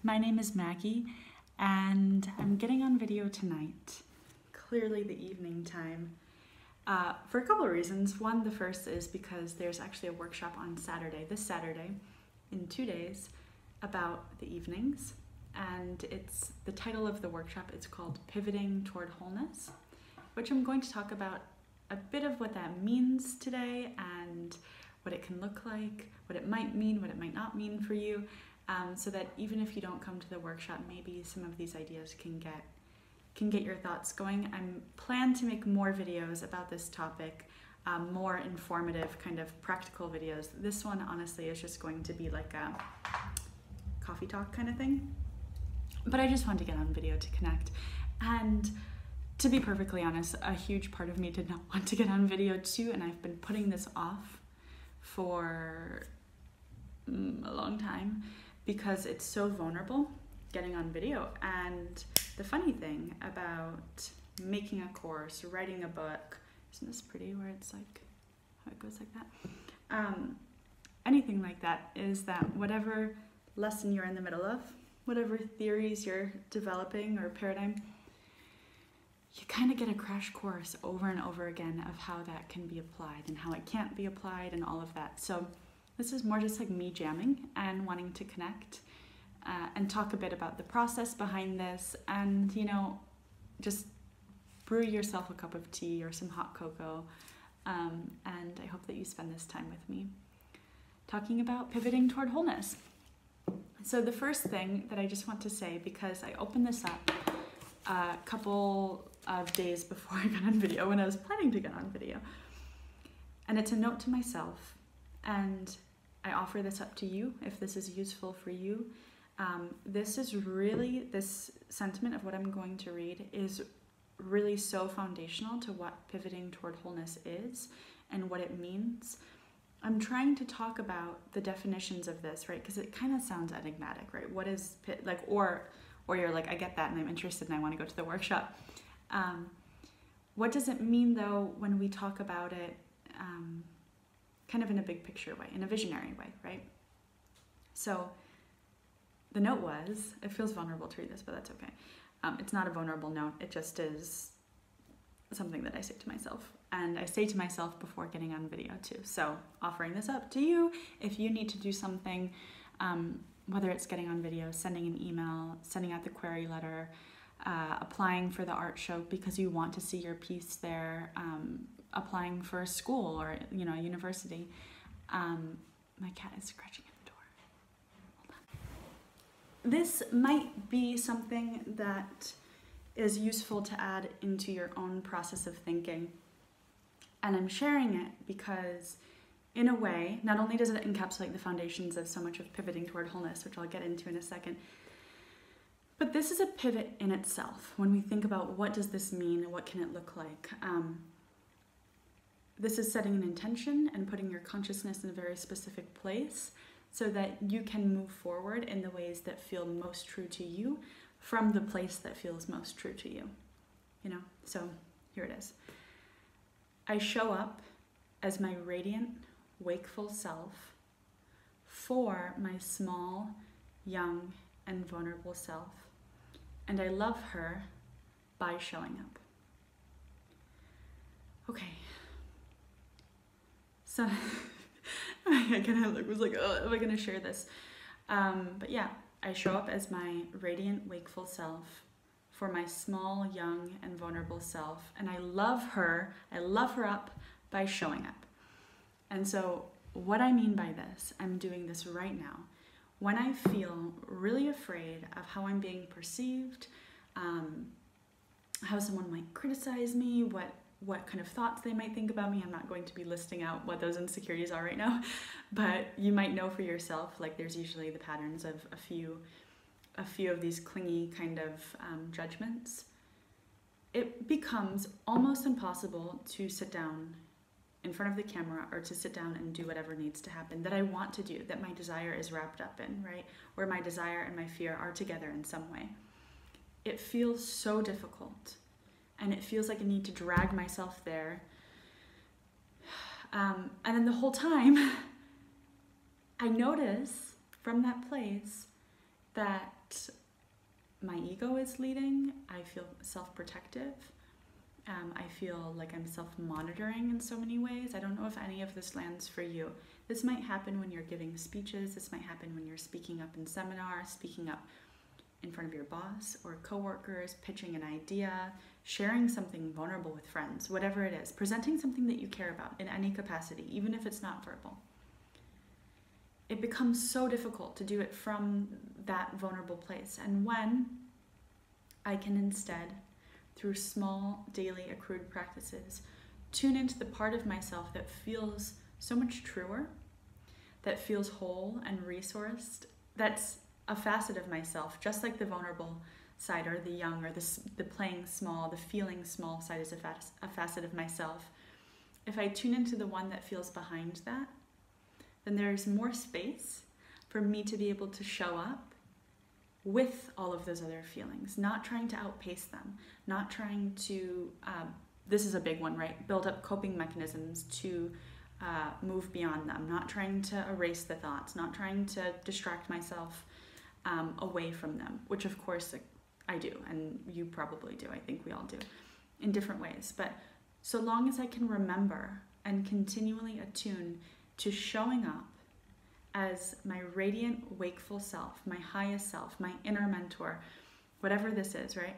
my name is Maggie, and I'm getting on video tonight, clearly the evening time, for a couple of reasons. One, the first is because there's actually a workshop on Saturday, this Saturday, in 2 days, about the evenings, and it's the title of the workshop is called Pivoting Toward Wholeness, which I'm going to talk about a bit of what that means today and what it can look like, what it might mean, what it might not mean for you, so that even if you don't come to the workshop, maybe some of these ideas can get your thoughts going. I'm plan to make more videos about this topic, more informative, kind of practical videos. This one, honestly, is just going to be like a coffee talk kind of thing. But I just wanted to get on video to connect. And to be perfectly honest, a huge part of me did not want to get on video too, and I've been putting this off for a long time because it's so vulnerable getting on video. And the funny thing about making a course, writing a book, isn't this pretty where it's like, how it goes like that? Anything like that is that whatever lesson you're in the middle of, whatever theories you're developing or paradigm, you kind of get a crash course over and over again of how that can be applied and how it can't be applied and all of that. So this is more just like me jamming and wanting to connect and talk a bit about the process behind this, and just brew yourself a cup of tea or some hot cocoa, and I hope that you spend this time with me talking about pivoting toward wholeness. So the first thing that I just want to say, because I opened this up a couple of days before I got on video, when I was planning to get on video, and it's a note to myself, and I offer this up to you if this is useful for you. This sentiment of what I'm going to read is really so foundational to what pivoting toward wholeness is and what it means. I'm trying to talk about the definitions of this, right? Because it kind of sounds enigmatic, right? What is or you're like, I get that and I'm interested and I want to go to the workshop. What does it mean though when we talk about it kind of in a big picture way, in a visionary way, right? So the note was, it feels vulnerable to read this, but that's okay. It's not a vulnerable note, it just is something that I say to myself. And I say to myself before getting on video too. So offering this up to you, if you need to do something, whether it's getting on video, sending an email, sending out the query letter, applying for the art show because you want to see your piece there, applying for a school or a university. My cat is scratching at the door. Hold on. This might be something that is useful to add into your own process of thinking. And I'm sharing it because, in a way, not only does it encapsulate the foundations of so much of pivoting toward wholeness, which I'll get into in a second, but this is a pivot in itself. When we think about what does this mean and what can it look like, this is setting an intention and putting your consciousness in a very specific place so that you can move forward in the ways that feel most true to you from the place that feels most true to you. So here it is. I show up as my radiant, wakeful self for my small, young, and vulnerable self, and I love her by showing up. Okay. So I kind of was like, oh, am I gonna share this? But yeah, I show up as my radiant, wakeful self for my small, young, and vulnerable self, and I love her up by showing up. And so what I mean by this, I'm doing this right now, when I feel really afraid of how I'm being perceived, how someone might criticize me, what kind of thoughts they might think about me. I'm not going to be listing out what those insecurities are right now, but you might know for yourself, like there's usually the patterns of a few of these clingy kind of judgments. It becomes almost impossible to sit down in front of the camera or to sit down and do whatever needs to happen that I want to do, that my desire is wrapped up in, right? Where my desire and my fear are together in some way. It feels so difficult, and it feels like I need to drag myself there. And then the whole time, I notice from that place that my ego is leading. I feel self-protective. I feel like I'm self-monitoring in so many ways. I don't know if any of this lands for you. This might happen when you're giving speeches. This might happen when you're speaking up in seminars, speaking up in front of your boss or coworkers, pitching an idea, sharing something vulnerable with friends, whatever it is, presenting something that you care about in any capacity, even if it's not verbal. It becomes so difficult to do it from that vulnerable place. And when I can instead, through small daily accrued practices, tune into the part of myself that feels so much truer, that feels whole and resourced, that's a facet of myself, just like the vulnerable side or the young or the playing small, the feeling small side is a facet of myself. If I tune into the one that feels behind that, then there's more space for me to be able to show up with all of those other feelings, not trying to outpace them, not trying to, this is a big one, right? Build up coping mechanisms to move beyond them, not trying to erase the thoughts, not trying to distract myself away from them, which of course I do, and you probably do, I think we all do, in different ways. But so long as I can remember and continually attune to showing up as my radiant, wakeful self, my highest self, my inner mentor, whatever this is, right?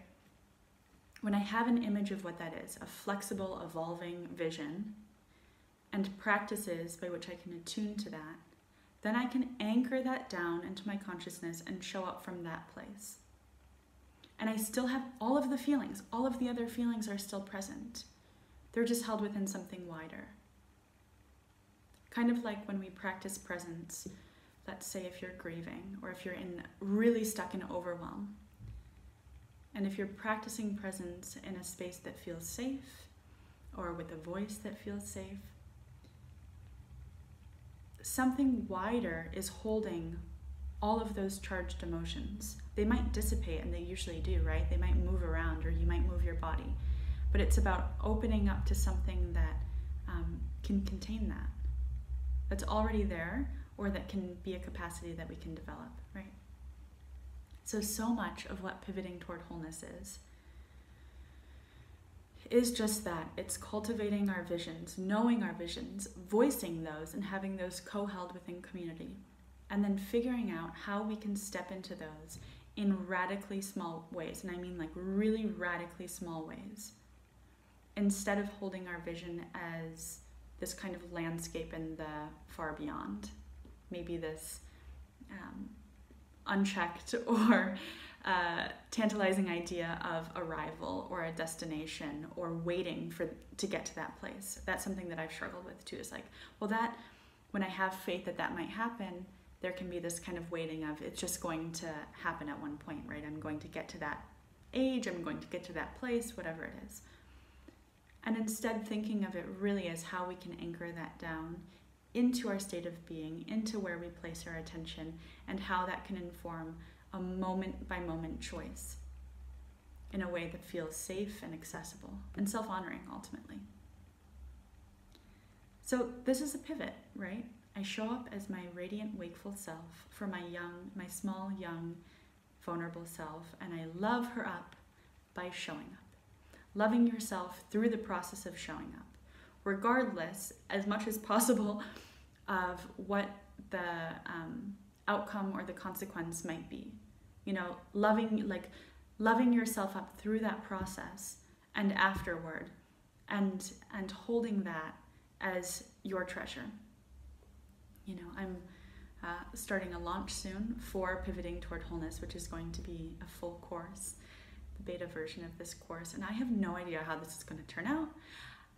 When I have an image of what that is, a flexible, evolving vision, and practices by which I can attune to that, then I can anchor that down into my consciousness and show up from that place. And I still have all of the feelings, all of the other feelings are still present. They're just held within something wider. Kind of like when we practice presence, let's say if you're grieving or if you're really stuck in overwhelm. And if you're practicing presence in a space that feels safe or with a voice that feels safe, something wider is holding all of those charged emotions. They might dissipate, and they usually do, right? They might move around, or you might move your body. But it's about opening up to something that can contain that. That's already there, or that can be a capacity that we can develop, right? So much of what pivoting toward wholeness is just that. It's cultivating our visions, knowing our visions, voicing those, and having those co-held within community. And then figuring out how we can step into those in radically small ways. And I mean like really radically small ways. Instead of holding our vision as this kind of landscape in the far beyond. Maybe this unchecked or tantalizing idea of arrival or a destination or waiting to get to that place. That's something that I've struggled with too. Is like, well, that when I have faith that that might happen, there can be this kind of waiting of it's just going to happen at one point, right? I'm going to get to that age, I'm going to get to that place, whatever it is. And instead thinking of it really as how we can anchor that down into our state of being, into where we place our attention, and how that can inform a moment-by-moment choice in a way that feels safe and accessible and self-honoring ultimately. So this is a pivot, right? I show up as my radiant, wakeful self for my small, young, vulnerable self, and I love her up by showing up. Loving yourself through the process of showing up, regardless, as much as possible, of what the outcome or the consequence might be. You know, loving yourself up through that process and afterward, and holding that as your treasure. You know, I'm starting a launch soon for Pivoting Toward Wholeness, which is going to be a full course, the beta version of this course, and I have no idea how this is going to turn out.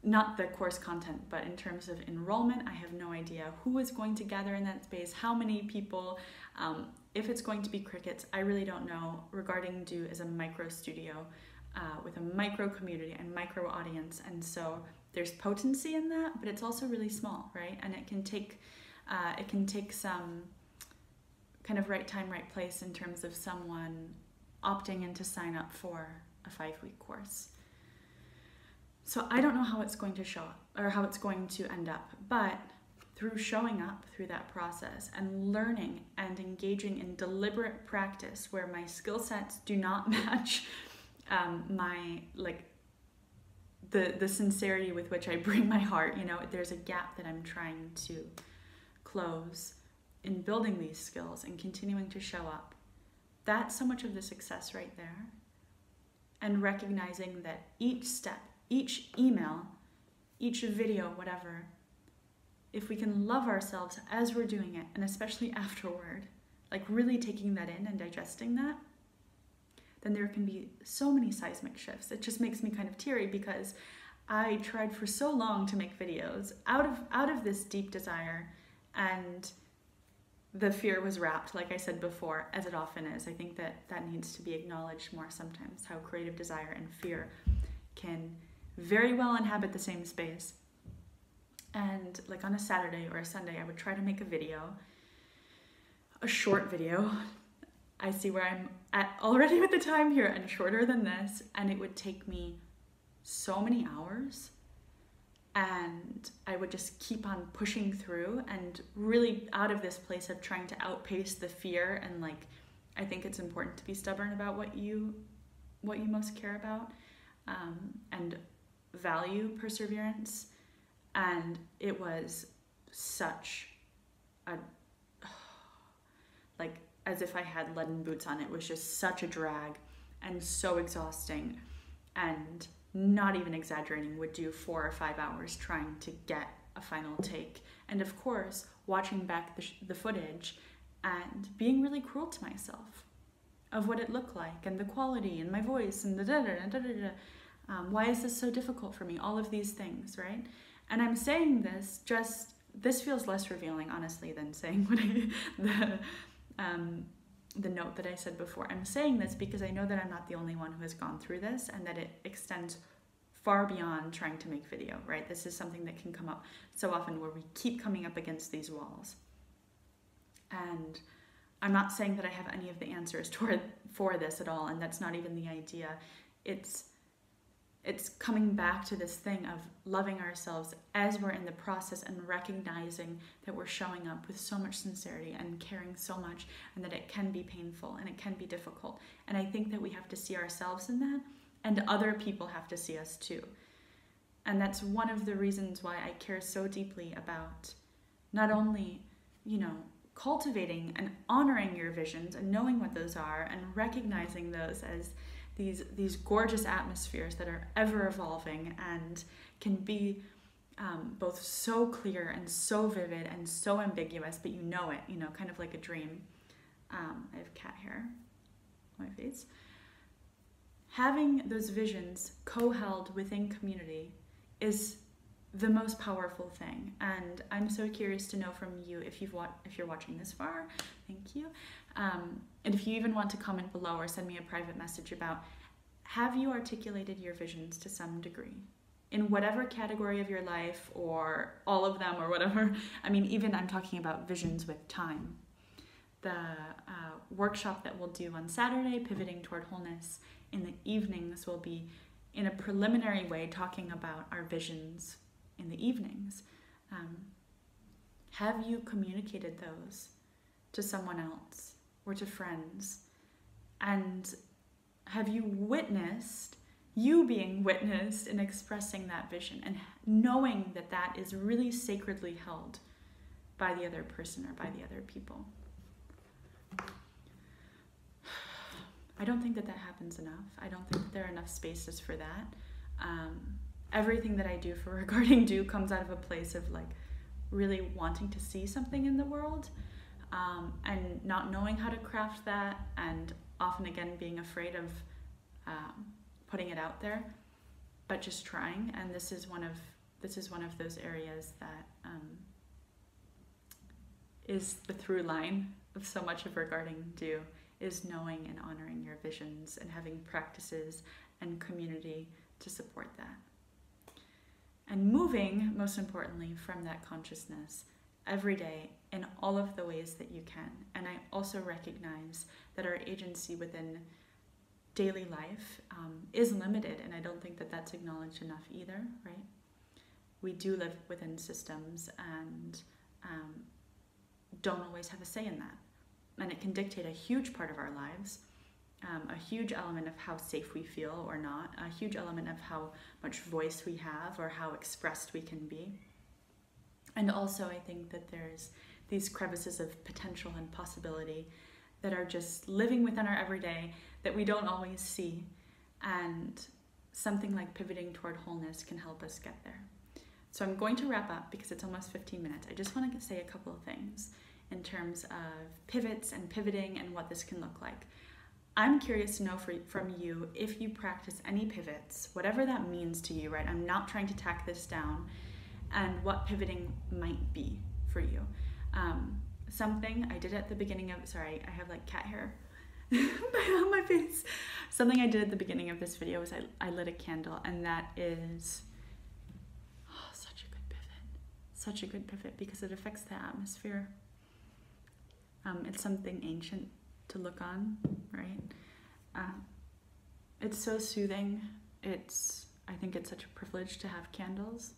Not the course content, but in terms of enrollment, I have no idea who is going to gather in that space, how many people, if it's going to be crickets, I really don't know. Regarding Do is a micro studio with a micro community and micro audience, and so there's potency in that, but it's also really small, right? And it can take some kind of right time, right place in terms of someone opting in to sign up for a 5-week course. So I don't know how it's going to show up or how it's going to end up, but through showing up through that process and learning and engaging in deliberate practice where my skill sets do not match my, like, the sincerity with which I bring my heart, you know, there's a gap that I'm trying to close in building these skills and continuing to show up. That's so much of the success right there. And recognizing that each step, each email, each video, whatever, if we can love ourselves as we're doing it, and especially afterward, like really taking that in and digesting that, then there can be so many seismic shifts. It just makes me kind of teary because I tried for so long to make videos out of this deep desire, and the fear was wrapped, like I said before, as it often is. I think that needs to be acknowledged more sometimes, how creative desire and fear can very well inhabit the same space. And like on a Saturday or a Sunday, I would try to make a video, a short video. I see where I'm at already with the time here, and shorter than this, and it would take me so many hours, and I would just keep on pushing through and really out of this place of trying to outpace the fear. And like, I think it's important to be stubborn about what you most care about, and value perseverance. And it was such a, like, as if I had leaden boots on. It was just such a drag and so exhausting, and not even exaggerating, would do 4 or 5 hours trying to get a final take. And of course, watching back the footage and being really cruel to myself of what it looked like and the quality and my voice and the da-da-da-da-da-da. Why is this so difficult for me? All of these things, right? And I'm saying this this feels less revealing, honestly, than saying what the note that I said before. I'm saying this because I know that I'm not the only one who has gone through this, and that it extends far beyond trying to make video, right? This is something that can come up so often where we keep coming up against these walls. And I'm not saying that I have any of the answers for this at all, and that's not even the idea. It's coming back to this thing of loving ourselves as we're in the process, and recognizing that we're showing up with so much sincerity and caring so much, and that it can be painful and it can be difficult. And I think that we have to see ourselves in that, and other people have to see us too. And that's one of the reasons why I care so deeply about not only, you know, cultivating and honoring your visions and knowing what those are and recognizing those as these gorgeous atmospheres that are ever evolving and can be both so clear and so vivid and so ambiguous, but you know it, you know, kind of like a dream. I have cat hair on my face. Having those visions co-held within community is the most powerful thing. And I'm so curious to know from you, if you're watching this far, thank you. And if you even want to comment below or send me a private message about, have you articulated your visions to some degree? In whatever category of your life, or all of them, or whatever. I mean, even I'm talking about visions with time. The workshop that we'll do on Saturday, Pivoting Toward Wholeness, in the evenings will be in a preliminary way talking about our visions in the evenings. Have you communicated those to someone else or to friends? And have you witnessed you being witnessed in expressing that vision, and knowing that that is really sacredly held by the other person or by the other people? I don't think that happens enough. I don't think that there are enough spaces for that. Everything that I do for Regarding Do comes out of a place of like really wanting to see something in the world, and not knowing how to craft that, and often again being afraid of putting it out there, but just trying. And this is one of those areas that is the through line of so much of Regarding Do, is knowing and honoring your visions and having practices and community to support that. And moving, most importantly, from that consciousness every day in all of the ways that you can. And I also recognize that our agency within daily life is limited, and I don't think that that's acknowledged enough either, right? We do live within systems, and don't always have a say in that. And it can dictate a huge part of our lives, a huge element of how safe we feel or not, a huge element of how much voice we have or how expressed we can be. And also I think that there's these crevices of potential and possibility that are just living within our everyday that we don't always see. And something like pivoting toward wholeness can help us get there. So I'm going to wrap up because it's almost 15 minutes. I just want to say a couple of things in terms of pivots and pivoting and what this can look like. I'm curious to know from you if you practice any pivots, whatever that means to you, right? I'm not trying to tack this down, and what pivoting might be for you. Something I did at the beginning of, sorry, I have like cat hair on my face. Something I did at the beginning of this video was I lit a candle, and that is such a good pivot because it affects the atmosphere. It's something ancient to look on, right? It's so soothing. I think it's such a privilege to have candles.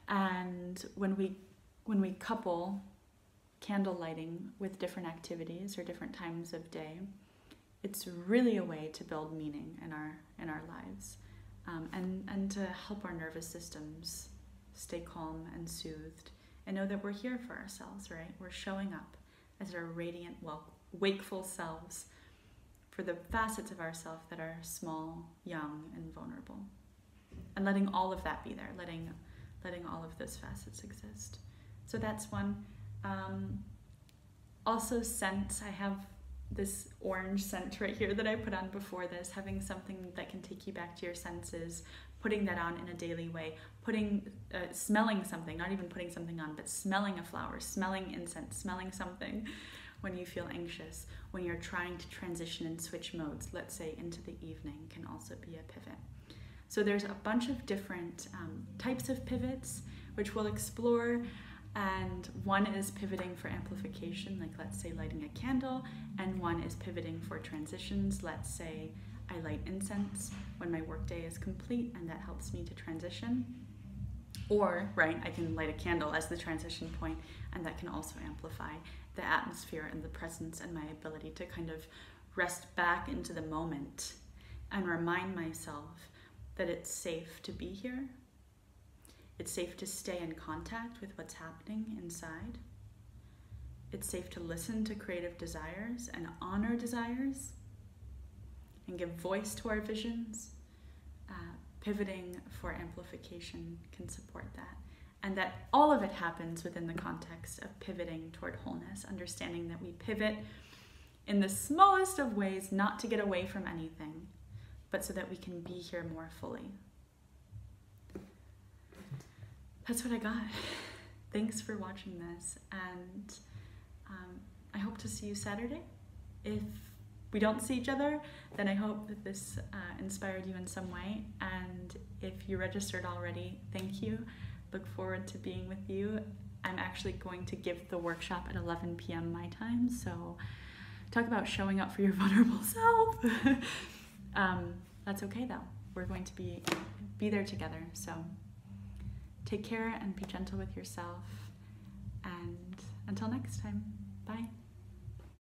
And when we couple candle lighting with different activities or different times of day, it's really a way to build meaning in our lives, and to help our nervous systems stay calm and soothed and know that we're here for ourselves, right? We're showing up as our radiant, wakeful selves for the facets of ourselves that are small, young, and vulnerable, and letting all of that be there, letting all of those facets exist. So that's one. Also scents. I have this orange scent right here that I put on before this, having something that can take you back to your senses, putting that on in a daily way, smelling something, not even putting something on, but smelling a flower, smelling incense, smelling something when you feel anxious, when you're trying to transition and switch modes, let's say into the evening, can also be a pivot. So there's a bunch of different types of pivots, which we'll explore. And one is pivoting for amplification, like let's say lighting a candle, and one is pivoting for transitions. Let's say I light incense when my workday is complete, and that helps me to transition. Or, right, I can light a candle as the transition point, and that can also amplify the atmosphere and the presence and my ability to kind of rest back into the moment and remind myself that it's safe to be here. It's safe to stay in contact with what's happening inside. It's safe to listen to creative desires and honor desires and give voice to our visions. Pivoting for amplification can support that. And that all of it happens within the context of pivoting toward wholeness, understanding that we pivot in the smallest of ways, not to get away from anything, but so that we can be here more fully. That's what I got. Thanks for watching this, and I hope to see you Saturday. If we don't see each other, then I hope that this inspired you in some way, and if you registered already, thank you. Look forward to being with you. I'm actually going to give the workshop at 11 p.m. my time, so talk about showing up for your vulnerable self. That's okay though. We're going to be there together, so take care and be gentle with yourself, and until next time, bye.